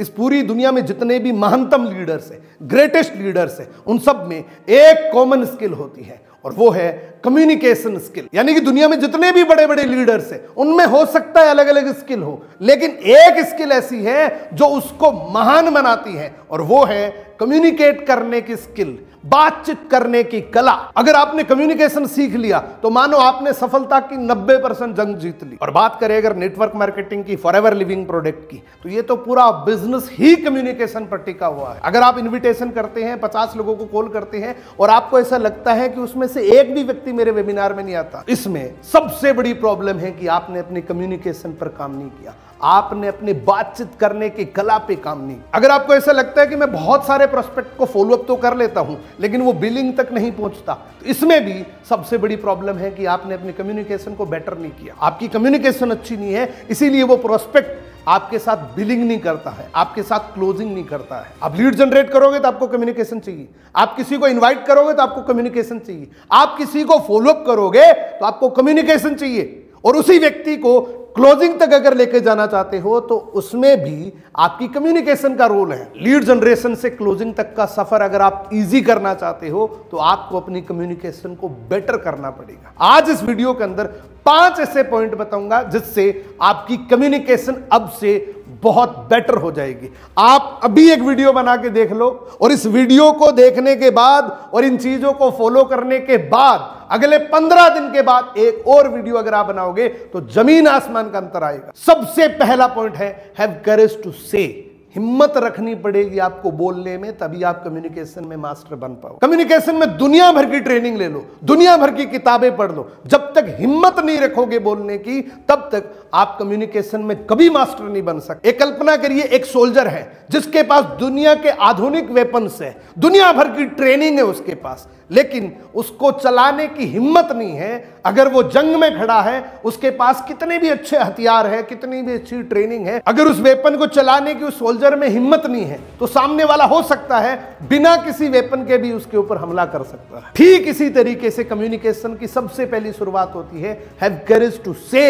इस पूरी दुनिया में जितने भी महानतम लीडर्स हैं, ग्रेटेस्ट लीडर्स हैं, उन सब में एक कॉमन स्किल होती है और वो है कम्युनिकेशन स्किल। यानी कि दुनिया में जितने भी बड़े बड़े लीडर्स हैं उनमें हो सकता है अलग अलग स्किल हो, लेकिन एक स्किल ऐसी है जो उसको महान बनाती है और वो है कम्युनिकेट करने की स्किल, बातचीत करने की कला। अगर आपने कम्युनिकेशन सीख लिया तो मानो आपने सफलता की 90% जंग जीत ली। और बात करें अगर नेटवर्क मार्केटिंग की, फॉरएवर लिविंग प्रोडक्ट की, तो ये तो पूरा बिजनेस ही कम्युनिकेशन पर टिका हुआ है। अगर आप इन्विटेशन करते हैं, 50 लोगों को कॉल करते हैं और आपको ऐसा लगता है कि उसमें से एक भी व्यक्ति मेरे वेबिनार में नहीं आता, इसमें सबसे बड़ी प्रॉब्लम है कि आपने अपनी कम्युनिकेशन पर काम नहीं किया, आपने अपनी बातचीत करने की कला पे काम नहीं। अगर आपको ऐसा लगता है कि मैं बहुत सारे प्रोस्पेक्ट को फॉलोअप तो कर लेता हूं लेकिन वो बिलिंग तक नहीं पहुंचता, तो इसमें भी सबसे बड़ी प्रॉब्लम है कि आपने अपनी कम्युनिकेशन को बेटर नहीं किया। आपकी कम्युनिकेशन अच्छी नहीं है, इसीलिए वो प्रोस्पेक्ट आपके साथ बिलिंग नहीं करता है, आपके साथ क्लोजिंग नहीं करता है। आप लीड जनरेट करोगे तो आपको कम्युनिकेशन चाहिए, आप किसी को इनवाइट करोगे तो आपको कम्युनिकेशन चाहिए, आप किसी को फॉलोअप करोगे तो आपको कम्युनिकेशन चाहिए, और उसी व्यक्ति को क्लोजिंग तक अगर लेके जाना चाहते हो तो उसमें भी आपकी कम्युनिकेशन का रोल है। लीड जनरेशन से क्लोजिंग तक का सफर अगर आप इजी करना चाहते हो तो आपको अपनी कम्युनिकेशन को बेटर करना पड़ेगा। आज इस वीडियो के अंदर 5 ऐसे पॉइंट बताऊंगा जिससे आपकी कम्युनिकेशन अब से बहुत बेटर हो जाएगी। आप अभी एक वीडियो बना के देख लो और इस वीडियो को देखने के बाद और इन चीजों को फॉलो करने के बाद अगले 15 दिन के बाद एक और वीडियो अगर आप बनाओगे तो जमीन आसमान का अंतर आएगा। सबसे पहला पॉइंट है हैव करेज टू से। हिम्मत रखनी पड़ेगी आपको बोलने में, तभी आप कम्युनिकेशन में मास्टर बन पाओ। कम्युनिकेशन में दुनिया भर की ट्रेनिंग ले लो, दुनिया भर की किताबें पढ़ लो, जब तक हिम्मत नहीं रखोगे बोलने की तब तक आप कम्युनिकेशन में कभी मास्टर नहीं बन सकते। एक कल्पना करिए, एक सोल्जर है जिसके पास दुनिया के आधुनिक वेपन्स है, दुनिया भर की ट्रेनिंग है उसके पास, लेकिन उसको चलाने की हिम्मत नहीं है। अगर वो जंग में खड़ा है, उसके पास कितने भी अच्छे हथियार है, कितनी भी अच्छी ट्रेनिंग है, अगर उस वेपन को चलाने की उस सोल्जर में हिम्मत नहीं है तो सामने वाला हो सकता है बिना किसी वेपन के भी उसके ऊपर हमला कर सकता है। ठीक इसी तरीके से कम्युनिकेशन की सबसे पहली शुरुआत होती है हैव करेज टू से।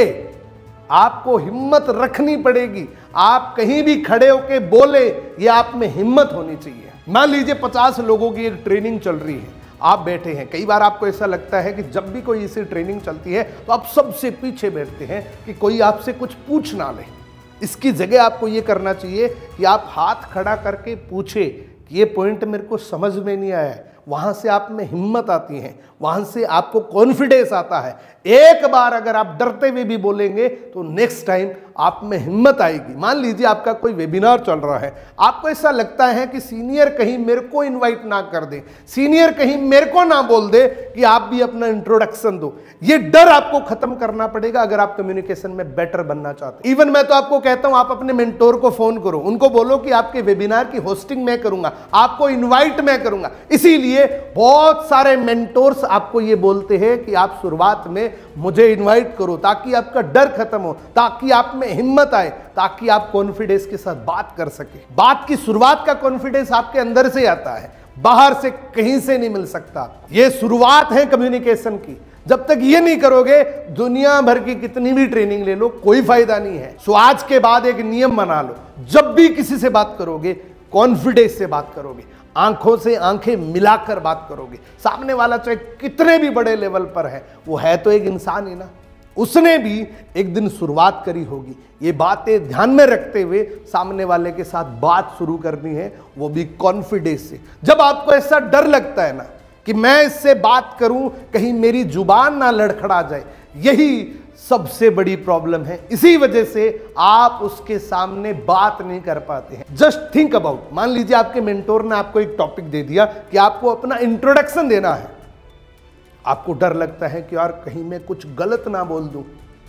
आपको हिम्मत रखनी पड़ेगी, आप कहीं भी खड़े होके बोले, ये आप में हिम्मत होनी चाहिए। मान लीजिए 50 लोगों की एक ट्रेनिंग चल रही है, आप बैठे हैं। कई बार आपको ऐसा लगता है कि जब भी कोई ऐसी ट्रेनिंग चलती है तो आप सबसे पीछे बैठते हैं कि कोई आपसे कुछ पूछ ना ले। इसकी जगह आपको ये करना चाहिए कि आप हाथ खड़ा करके पूछे कि ये पॉइंट मेरे को समझ में नहीं आया है। वहां से आप में हिम्मत आती है, वहां से आपको कॉन्फिडेंस आता है। एक बार अगर आप डरते हुए भी बोलेंगे तो नेक्स्ट टाइम आप में हिम्मत आएगी। मान लीजिए आपका कोई वेबिनार चल रहा है, आपको ऐसा लगता है कि सीनियर कहीं मेरे को इनवाइट ना कर दे, सीनियर कहीं मेरे को ना बोल दे कि आप भी अपना इंट्रोडक्शन दो। ये डर आपको खत्म करना पड़ेगा अगर आप कम्युनिकेशन में बेटर बनना चाहते हैं। इवन मैं तो आपको कहता हूं आप अपने मेंटोर को फोन करो, उनको बोलो कि आपके वेबिनार की होस्टिंग मैं करूंगा, आपको इन्वाइट मैं करूंगा। इसीलिए बहुत सारे मेंटोर्स आपको ये बोलते हैं कि आप शुरुआत में मुझे इनवाइट करो ताकि आपका डर खत्म हो, ताकि आप में हिम्मत आए, ताकि आप कॉन्फिडेंस के साथ बात कर सके। बात की शुरुआत का कॉन्फिडेंस आपके अंदर से आता है, बाहर से कहीं से नहीं मिल सकता। ये शुरुआत है कम्युनिकेशन की। जब तक ये नहीं करोगे दुनिया भर की कितनी भी ट्रेनिंग ले लो कोई फायदा नहीं है। सो आज के बाद एक नियम बना लो, जब भी किसी से बात करोगे कॉन्फिडेंस से बात करोगे, आंखों से आंखें मिलाकर बात करोगे। सामने वाला चाहे कितने भी बड़े लेवल पर है, वो है तो एक इंसान ही ना, उसने भी एक दिन शुरुआत करी होगी। ये बातें ध्यान में रखते हुए सामने वाले के साथ बात शुरू करनी है, वो भी कॉन्फिडेंस से। जब आपको ऐसा डर लगता है ना कि मैं इससे बात करूं कहीं मेरी जुबान ना लड़खड़ा जाए, यही सबसे बड़ी प्रॉब्लम है। इसी वजह से आप उसके सामने बात नहीं कर पाते हैं। जस्ट थिंक अबाउट, मान लीजिए आपके मेंटोर ने आपको एक टॉपिक दे दिया कि आपको अपना इंट्रोडक्शन देना है। आपको डर लगता है कि यार कहीं मैं कुछ गलत ना बोल दूं।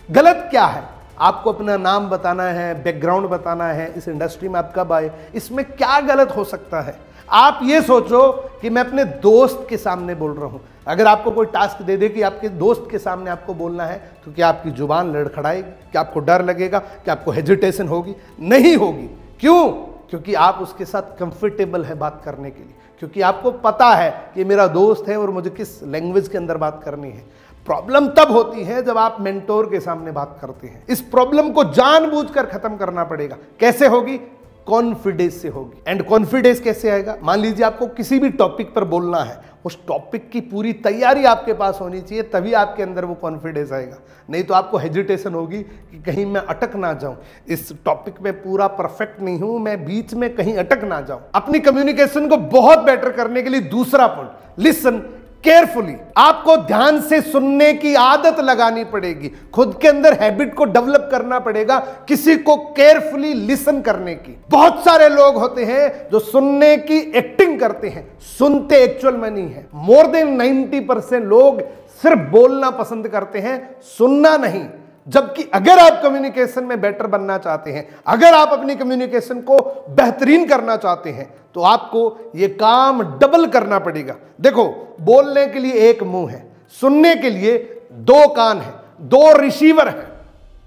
गलत क्या है? आपको अपना नाम बताना है, बैकग्राउंड बताना है, इस इंडस्ट्री में आप कब आए, इसमें क्या गलत हो सकता है। आप ये सोचो कि मैं अपने दोस्त के सामने बोल रहा हूं। अगर आपको कोई टास्क दे दे कि आपके दोस्त के सामने आपको बोलना है, तो क्या आपकी जुबान लड़खड़ाएगी? क्या आपको डर लगेगा? क्या आपको हेजिटेशन होगी? नहीं होगी। क्यों? क्योंकि आप उसके साथ कंफर्टेबल है बात करने के लिए, क्योंकि आपको पता है कि मेरा दोस्त है और मुझे किस लैंग्वेज के अंदर बात करनी है। प्रॉब्लम तब होती है जब आप मेंटोर के सामने बात करते हैं। इस प्रॉब्लम को जानबूझकर खत्म करना पड़ेगा। कैसे होगी? कॉन्फिडेंस से होगी। एंड कॉन्फिडेंस कैसे आएगा? मान लीजिए आपको किसी भी टॉपिक पर बोलना है, उस टॉपिक की पूरी तैयारी आपके पास होनी चाहिए, तभी आपके अंदर वो कॉन्फिडेंस आएगा। नहीं तो आपको हेजिटेशन होगी कि कहीं मैं अटक ना जाऊं, इस टॉपिक में पूरा परफेक्ट नहीं हूं, मैं बीच में कहीं अटक ना जाऊं। अपनी कम्युनिकेशन को बहुत बेटर करने के लिए दूसरा पॉइंट, लिसन केयरफुली। आपको ध्यान से सुनने की आदत लगानी पड़ेगी, खुद के अंदर हैबिट को डेवलप करना पड़ेगा किसी को केयरफुली लिसन करने की। बहुत सारे लोग होते हैं जो सुनने की एक्टिंग करते हैं, सुनते एक्चुअल में नहीं है। मोर देन 90% लोग सिर्फ बोलना पसंद करते हैं, सुनना नहीं। जबकि अगर आप कम्युनिकेशन में बेटर बनना चाहते हैं, अगर आप अपनी कम्युनिकेशन को बेहतरीन करना चाहते हैं, तो आपको यह काम डबल करना पड़ेगा। देखो, बोलने के लिए एक मुंह है, सुनने के लिए दो कान है, दो रिसीवर है।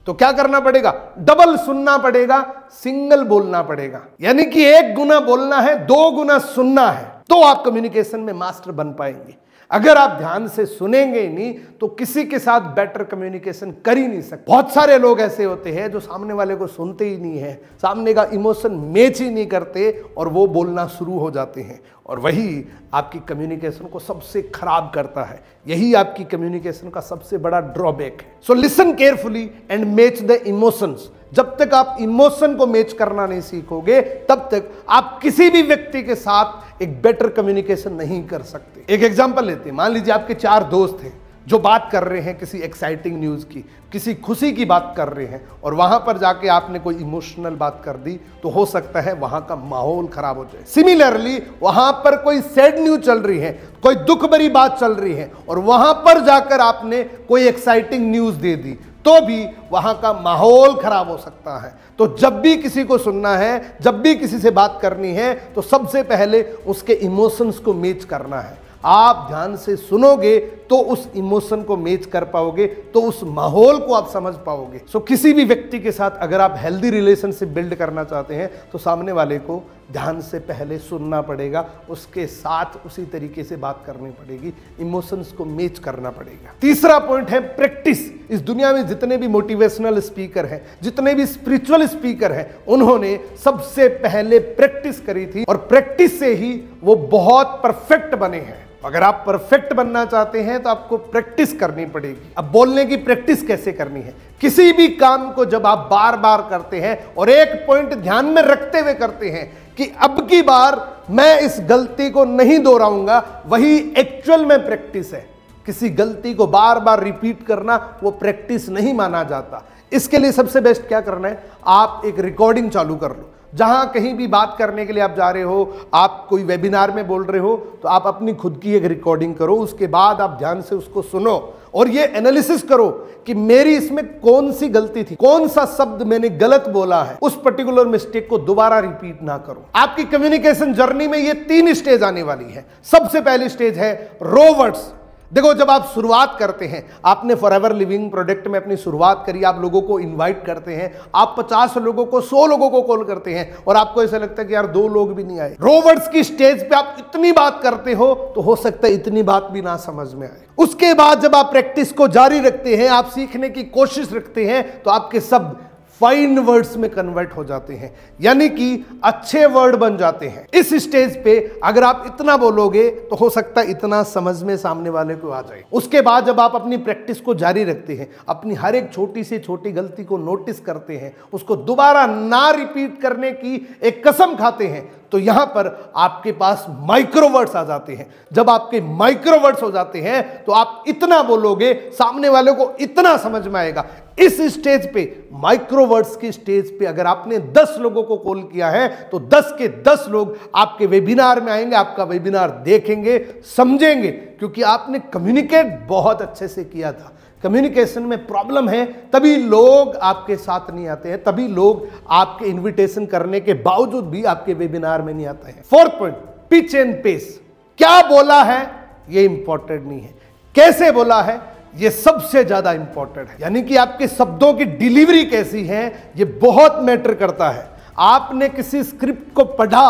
तो क्या करना पड़ेगा? डबल सुनना पड़ेगा, सिंगल बोलना पड़ेगा। यानी कि 1 गुना बोलना है, 2 गुना सुनना है, तो आप कम्युनिकेशन में मास्टर बन पाएंगे। अगर आप ध्यान से सुनेंगे ही नहीं तो किसी के साथ बेटर कम्युनिकेशन कर ही नहीं सकते। बहुत सारे लोग ऐसे होते हैं जो सामने वाले को सुनते ही नहीं है, सामने का इमोशन मैच ही नहीं करते और वो बोलना शुरू हो जाते हैं, और वही आपकी कम्युनिकेशन को सबसे खराब करता है। यही आपकी कम्युनिकेशन का सबसे बड़ा ड्रॉबैक है। So listen carefully and match the emotions. जब तक आप इमोशन को मैच करना नहीं सीखोगे, तब तक आप किसी भी व्यक्ति के साथ एक बेटर कम्युनिकेशन नहीं कर सकते। एक एग्जांपल लेते हैं, मान लीजिए आपके 4 दोस्त हैं जो बात कर रहे हैं किसी एक्साइटिंग न्यूज की, किसी खुशी की बात कर रहे हैं, और वहां पर जाके आपने कोई इमोशनल बात कर दी, तो हो सकता है वहां का माहौल खराब हो जाए। सिमिलरली वहां पर कोई सैड न्यूज चल रही है, कोई दुख भरी बात चल रही है, और वहां पर जाकर आपने कोई एक्साइटिंग न्यूज दे दी, तो भी वहां का माहौल खराब हो सकता है। तो जब भी किसी को सुनना है, जब भी किसी से बात करनी है, तो सबसे पहले उसके इमोशंस को मैच करना है। आप ध्यान से सुनोगे तो उस इमोशन को मैच कर पाओगे, तो उस माहौल को आप समझ पाओगे। सो किसी भी व्यक्ति के साथ अगर आप हेल्दी रिलेशनशिप बिल्ड करना चाहते हैं, तो सामने वाले को ध्यान से पहले सुनना पड़ेगा, उसके साथ उसी तरीके से बात करनी पड़ेगी, इमोशंस को मैच करना पड़ेगा। तीसरा पॉइंट है प्रैक्टिस। इस दुनिया में जितने भी मोटिवेशनल स्पीकर हैं, जितने भी स्पिरिचुअल स्पीकर हैं, उन्होंने सबसे पहले प्रैक्टिस करी थी, और प्रैक्टिस से ही वो बहुत परफेक्ट बने हैं। अगर आप परफेक्ट बनना चाहते हैं तो आपको प्रैक्टिस करनी पड़ेगी। अब बोलने की प्रैक्टिस कैसे करनी है? किसी भी काम को जब आप बार बार करते हैं और एक पॉइंट ध्यान में रखते हुए करते हैं कि अब की बार मैं इस गलती को नहीं दोहराऊंगा, वही एक्चुअल में प्रैक्टिस है। किसी गलती को बार बार रिपीट करना वो प्रैक्टिस नहीं माना जाता। इसके लिए सबसे बेस्ट क्या करना है? आप एक रिकॉर्डिंग चालू कर लो। जहां कहीं भी बात करने के लिए आप जा रहे हो, आप कोई वेबिनार में बोल रहे हो, तो आप अपनी खुद की एक रिकॉर्डिंग करो। उसके बाद आप ध्यान से उसको सुनो और ये एनालिसिस करो कि मेरी इसमें कौन सी गलती थी, कौन सा शब्द मैंने गलत बोला है। उस पर्टिकुलर मिस्टेक को दोबारा रिपीट ना करो। आपकी कम्युनिकेशन जर्नी में ये 3 स्टेज आने वाली है। सबसे पहली स्टेज है रॉ वर्ड्स। देखो, जब आप शुरुआत करते हैं, आपने फॉरएवर लिविंग प्रोडक्ट में अपनी शुरुआत करी, आप लोगों को इनवाइट करते हैं, आप 50 लोगों को, 100 लोगों को कॉल करते हैं, और आपको ऐसा लगता है कि यार 2 लोग भी नहीं आए। रॉवर्ड्स की स्टेज पे आप इतनी बात करते हो तो हो सकता है इतनी बात भी ना समझ में आए। उसके बाद जब आप प्रैक्टिस को जारी रखते हैं, आप सीखने की कोशिश रखते हैं, तो आपके शब्द फाइन वर्ड्स में कन्वर्ट हो जाते हैं, यानी कि अच्छे वर्ड बन जाते हैं। इस स्टेज पे अगर आप इतना बोलोगे तो हो सकता है इतना समझ में सामने वाले को आ जाए। उसके बाद जब आप अपनी प्रैक्टिस को जारी रखते हैं, अपनी हर एक छोटी से छोटी गलती को नोटिस करते हैं, उसको दोबारा ना रिपीट करने की एक कसम खाते हैं, तो यहां पर आपके पास माइक्रोवर्ड्स आ जाते हैं। जब आपके माइक्रोवर्ड्स हो जाते हैं तो आप इतना बोलोगे, सामने वाले को इतना समझ में आएगा। इस स्टेज पे, माइक्रोवर्ड्स की स्टेज पे अगर आपने 10 लोगों को कॉल किया है तो 10 के 10 लोग आपके वेबिनार में आएंगे, आपका वेबिनार देखेंगे, समझेंगे, क्योंकि आपने कम्युनिकेट बहुत अच्छे से किया था। कम्युनिकेशन में प्रॉब्लम है, तभी लोग आपके साथ नहीं आते हैं, तभी लोग आपके इनविटेशन करने के बावजूद भी आपके वेबिनार में नहीं आते हैं। 4th point, pitch and pace. क्या बोला है ये इंपॉर्टेंट नहीं है, कैसे बोला है ये सबसे ज्यादा इंपॉर्टेंट है। यानी कि आपके शब्दों की डिलीवरी कैसी है ये बहुत मैटर करता है। आपने किसी स्क्रिप्ट को पढ़ा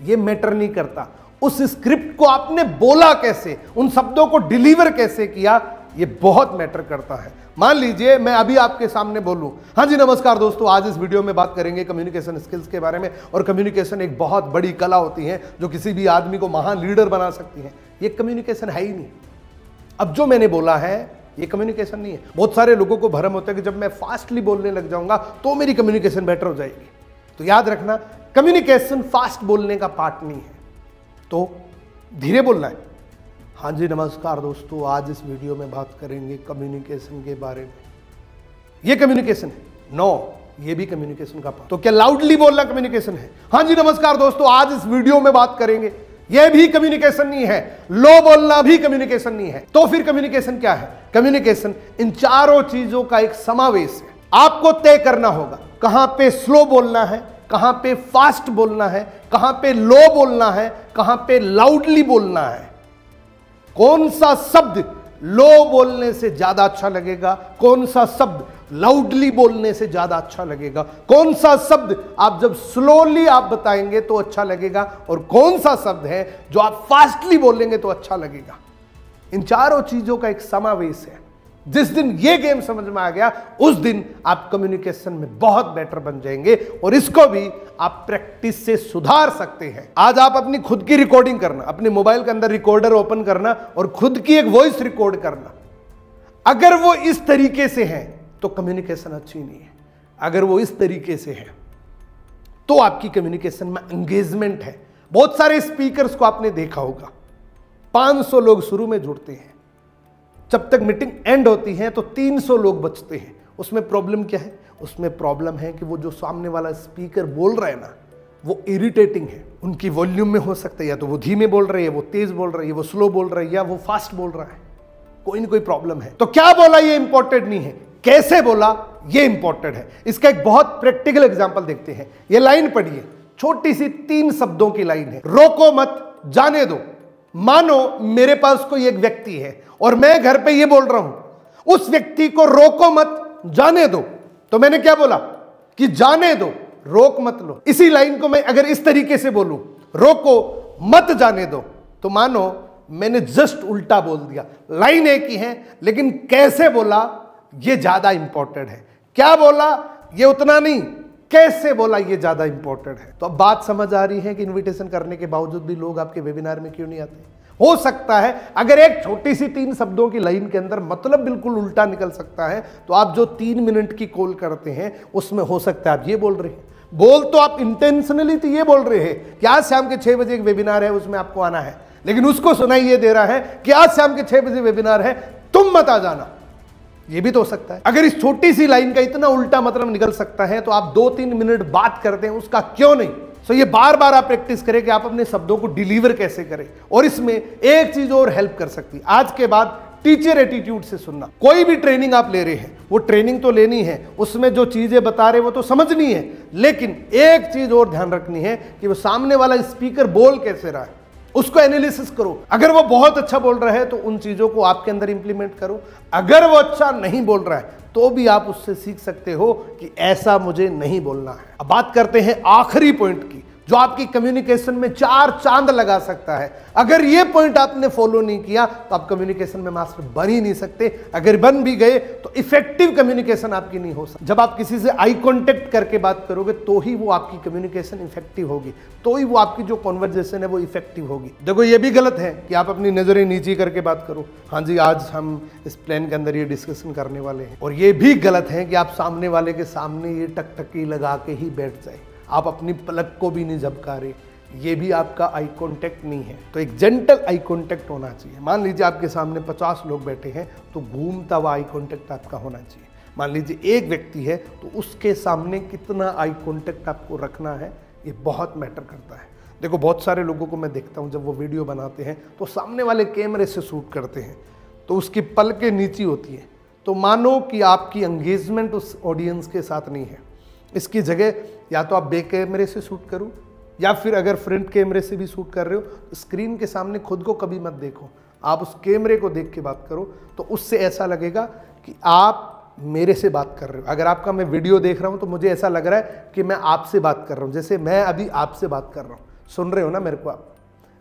ये मैटर नहीं करता, उस स्क्रिप्ट को आपने बोला कैसे, उन शब्दों को डिलीवर कैसे किया ये बहुत मैटर करता है। मान लीजिए मैं अभी आपके सामने बोलूं, हाँ जी नमस्कार दोस्तों, आज इस वीडियो में बात करेंगे कम्युनिकेशन स्किल्स के बारे में। और कम्युनिकेशन एक बहुत बड़ी कला होती है जो किसी भी आदमी को महान लीडर बना सकती है। ये कम्युनिकेशन है ही नहीं। अब जो मैंने बोला है ये कम्युनिकेशन नहीं है। बहुत सारे लोगों को भ्रम होता है कि जब मैं फास्टली बोलने लग जाऊंगा तो मेरी कम्युनिकेशन बेटर हो जाएगी। तो याद रखना, कम्युनिकेशन फास्ट बोलने का पार्ट नहीं है, तो धीरे बोलना है। हाँ जी नमस्कार दोस्तों, आज इस वीडियो में बात करेंगे कम्युनिकेशन के बारे में। ये कम्युनिकेशन है? नो, ये भी कम्युनिकेशन का पार्ट। तो क्या लाउडली बोलना कम्युनिकेशन है? हाँ जी नमस्कार दोस्तों, आज इस वीडियो में बात करेंगे, यह भी कम्युनिकेशन नहीं है। लो बोलना भी कम्युनिकेशन नहीं है। तो फिर कम्युनिकेशन क्या है? कम्युनिकेशन इन चारों चीजों का एक समावेश है। आपको तय करना होगा कहां पे स्लो बोलना है, कहां पे फास्ट बोलना है, कहां पे लो बोलना है, कहां पे लाउडली बोलना है। कौन सा शब्द लो बोलने से ज्यादा अच्छा लगेगा, कौन सा शब्द लाउडली बोलने से ज्यादा अच्छा लगेगा, कौन सा शब्द आप जब स्लोली आप बताएंगे तो अच्छा लगेगा, और कौन सा शब्द है जो आप फास्टली बोलेंगे तो अच्छा लगेगा। इन चारों चीजों का एक समावेश है। जिस दिन ये गेम समझ में आ गया उस दिन आप कम्युनिकेशन में बहुत बेटर बन जाएंगे, और इसको भी आप प्रैक्टिस से सुधार सकते हैं। आज आप अपनी खुद की रिकॉर्डिंग करना, अपने मोबाइल के अंदर रिकॉर्डर ओपन करना और खुद की एक वॉइस रिकॉर्ड करना। अगर वो इस तरीके से है तो कम्युनिकेशन अच्छी नहीं है। अगर वो इस तरीके से है तो आपकी कम्युनिकेशन में एंगेजमेंट है। बहुत सारे स्पीकर्स को आपने देखा होगा, 500 लोग शुरू में जुड़ते हैं, जब तक मीटिंग एंड होती है तो 300 लोग बचते हैं। उसमें प्रॉब्लम क्या है? उसमें प्रॉब्लम है कि वो जो सामने वाला स्पीकर बोल रहा है ना, वो इरिटेटिंग है। उनकी वॉल्यूम में हो सकता है या तो वो धीमे बोल रहे हैं, वो तेज बोल रही है, वो स्लो बोल रही है, या वो फास्ट बोल रहा है। कोई ना कोई प्रॉब्लम है। तो क्या बोला ये इंपॉर्टेंट नहीं है, कैसे बोला ये इंपॉर्टेंट है। इसका एक बहुत प्रैक्टिकल एग्जांपल देखते हैं। ये लाइन पढ़िए, छोटी सी 3 शब्दों की लाइन है। रोको मत, जाने दो। मानो मेरे पास कोई एक व्यक्ति है और मैं घर पे ये बोल रहा हूं, उस व्यक्ति को रोको मत, जाने दो। तो मैंने क्या बोला कि जाने दो, रोक मत लो। इसी लाइन को मैं अगर इस तरीके से बोलूं, रोको मत, जाने दो, तो मानो मैंने जस्ट उल्टा बोल दिया। लाइन एक ही है लेकिन कैसे बोला ये ज्यादा इंपॉर्टेंट है। क्या बोला ये उतना नहीं, कैसे बोला ये ज्यादा इंपॉर्टेंट है। तो अब बात समझ आ रही है कि इनविटेशन करने के बावजूद भी लोग आपके वेबिनार में क्यों नहीं आते। हो सकता है अगर एक छोटी सी 3 शब्दों की लाइन के अंदर मतलब बिल्कुल उल्टा निकल सकता है, तो आप जो 3 मिनट की कॉल करते हैं उसमें हो सकता है आप ये बोल रहे हैं। बोल तो आप इंटेंशनली तो ये बोल रहे हैं कि आज शाम के 6 बजे एक वेबिनार है, उसमें आपको आना है, लेकिन उसको सुनाई ये दे रहा है कि आज शाम के 6 बजे वेबिनार है, तुम मत आ जाना। ये भी तो हो सकता है। अगर इस छोटी सी लाइन का इतना उल्टा मतलब निकल सकता है तो आप 2-3 मिनट बात करते हैं, उसका क्यों नहीं। तो ये बार बार आप प्रैक्टिस करें कि आप अपने शब्दों को डिलीवर कैसे करें। और इसमें एक चीज और हेल्प कर सकती है, आज के बाद टीचर एटीट्यूड से सुनना। कोई भी ट्रेनिंग आप ले रहे हैं, वो ट्रेनिंग तो लेनी है, उसमें जो चीजें बता रहे हैं वो तो समझनी है, लेकिन एक चीज और ध्यान रखनी है कि वो सामने वाला स्पीकर बोल कैसे रहा है, उसको एनालिसिस करो। अगर वो बहुत अच्छा बोल रहा है तो उन चीजों को आपके अंदर इंप्लीमेंट करो। अगर वो अच्छा नहीं बोल रहा है तो भी आप उससे सीख सकते हो कि ऐसा मुझे नहीं बोलना है। अब बात करते हैं आखिरी पॉइंट की, जो आपकी कम्युनिकेशन में 4 चांद लगा सकता है। अगर ये पॉइंट आपने फॉलो नहीं किया तो आप कम्युनिकेशन में मास्टर बन ही नहीं सकते। अगर बन भी गए तो इफेक्टिव कम्युनिकेशन आपकी नहीं हो सकती। जब आप किसी से आई कांटेक्ट करके बात करोगे तो ही वो आपकी कम्युनिकेशन इफेक्टिव होगी, तो ही वो आपकी जो कॉन्वर्जेशन है वो इफेक्टिव होगी। देखो ये भी गलत है कि आप अपनी नजरें नीची करके बात करो, हाँ जी आज हम इस प्लान के अंदर ये डिस्कशन करने वाले हैं। और ये भी गलत है कि आप सामने वाले के सामने ये टकटकी लगा के ही बैठ जाए, आप अपनी पलक को भी नहीं झपका रहे, ये भी आपका आई कांटेक्ट नहीं है। तो एक जेंटल आई कांटेक्ट होना चाहिए। मान लीजिए आपके सामने 50 लोग बैठे हैं तो घूमता हुआ आई कांटेक्ट आपका होना चाहिए। मान लीजिए एक व्यक्ति है तो उसके सामने कितना आई कांटेक्ट आपको रखना है, ये बहुत मैटर करता है। देखो बहुत सारे लोगों को मैं देखता हूँ जब वो वीडियो बनाते हैं तो सामने वाले कैमरे से शूट करते हैं तो उसकी पलकें नीची होती हैं, तो मानो कि आपकी एंगेजमेंट उस ऑडियंस के साथ नहीं है। इसकी जगह या तो आप बैक कैमरे से शूट करो, या फिर अगर फ्रंट कैमरे से भी शूट कर रहे हो तो स्क्रीन के सामने खुद को कभी मत देखो, आप उस कैमरे को देख के बात करो। तो उससे ऐसा लगेगा कि आप मेरे से बात कर रहे हो। अगर आपका मैं वीडियो देख रहा हूं तो मुझे ऐसा लग रहा है कि मैं आपसे बात कर रहा हूं, जैसे मैं अभी आपसे बात कर रहा हूं। सुन रहे हो ना मेरे को आप?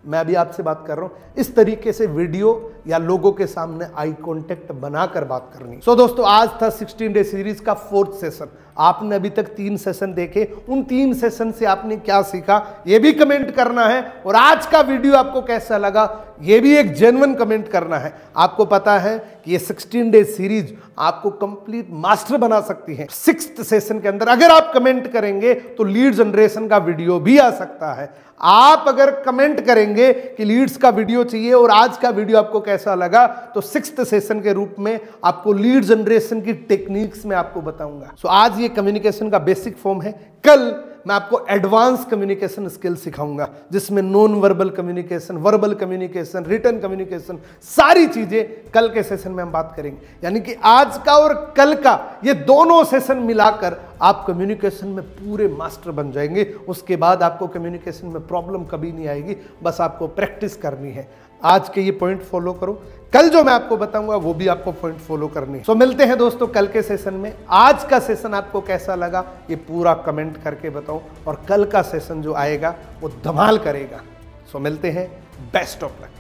मैं अभी आपसे बात कर रहा हूं, इस तरीके से वीडियो या लोगों के सामने आई कांटेक्ट बनाकर बात करनी। सो दोस्तों, आज था 16 डे सीरीज का 4th सेशन। आपने अभी तक 3 सेशन देखे, उन 3 सेशन से आपने क्या सीखा ये भी कमेंट करना है, और आज का वीडियो आपको कैसा लगा ये भी एक जेन्युइन कमेंट करना है। आपको पता है कि ये 16 डे सीरीज आपको कंप्लीट मास्टर बना सकती है। 6th सेशन के अंदर अगर आप कमेंट करेंगे तो लीड जनरेशन का वीडियो भी आ सकता है। आप अगर कमेंट करेंगे कि लीड्स का वीडियो चाहिए और आज का वीडियो आपको कैसा लगा, तो 6th सेशन के रूप में आपको लीड जनरेशन की टेक्निक्स में आपको बताऊंगा। सो आज ये कम्युनिकेशन का बेसिक फॉर्म है। कल मैं आपको एडवांस कम्युनिकेशन स्किल सिखाऊंगा, जिसमें non verbal communication, verbal communication, written communication, सारी चीजें कल के सेशन में हम बात करेंगे। यानी कि आज का और कल का ये दोनों सेशन मिलाकर आप कम्युनिकेशन में पूरे मास्टर बन जाएंगे। उसके बाद आपको कम्युनिकेशन में प्रॉब्लम कभी नहीं आएगी, बस आपको प्रैक्टिस करनी है। आज के ये पॉइंट फॉलो करो, कल जो मैं आपको बताऊंगा वो भी आपको पॉइंट फॉलो करनी है। सो मिलते हैं दोस्तों कल के सेशन में। आज का सेशन आपको कैसा लगा ये पूरा कमेंट करके बताओ, और कल का सेशन जो आएगा वो धमाल करेगा। सो मिलते हैं, बेस्ट ऑफ लक।